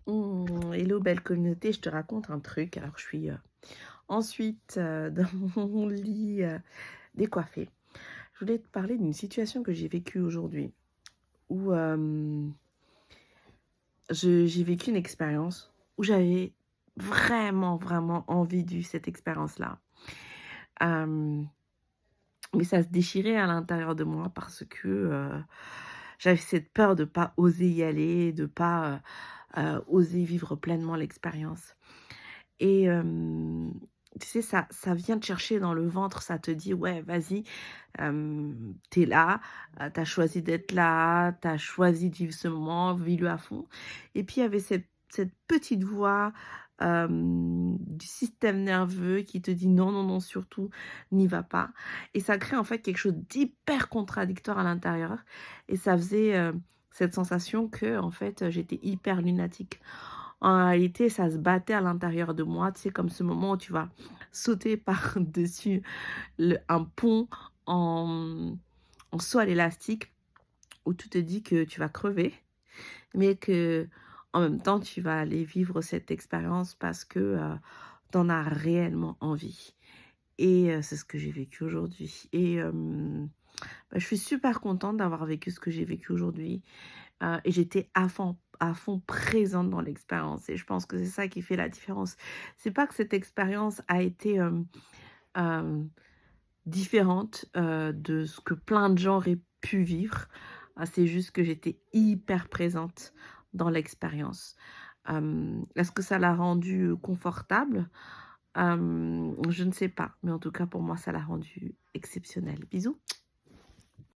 Hello belle communauté, je te raconte un truc. Alors je suis ensuite dans mon lit décoiffée. Je voulais te parler d'une situation que j'ai vécue aujourd'hui où j'ai vécu une expérience où j'avais vraiment envie de vivre cette expérience-là. Euh, mais ça se déchirait à l'intérieur de moi parce que j'avais cette peur de pas oser y aller, de pas oser vivre pleinement l'expérience. Et tu sais, ça vient te chercher dans le ventre, ça te dit: «Ouais, vas-y, tu là, tu choisi d'être là, t'as choisi de vivre ce moment, vis-le à fond». Et puis il y avait cette petite voix, du système nerveux qui te dit: «Non, non, non, surtout n'y va pas». Et ça crée en fait quelque chose d'hyper contradictoire à l'intérieur et ça faisait, cette sensation que en fait, j'étais hyper lunatique. En réalité, ça se battait à l'intérieur de moi, tu sais, comme ce moment où tu vas sauter par-dessus un pont en, en saut à l'élastique, où tu te dis que tu vas crever, mais que en même temps, tu vas aller vivre cette expérience parce que tu en as réellement envie. Et c'est ce que j'ai vécu aujourd'hui. Et bah, je suis super contente d'avoir vécu ce que j'ai vécu aujourd'hui. Et j'étais à fond présente dans l'expérience et je pense que c'est ça qui fait la différence. C'est pas que cette expérience a été, hem, différente, de ce que plein de gens auraient pu vivre. C'est juste que j'étais hyper présente dans l'expérience. Est-ce que ça l'a rendue, confortable? Je ne sais pas, mais en tout cas pour moi ça l'a rendue exceptionnelle. Bisous.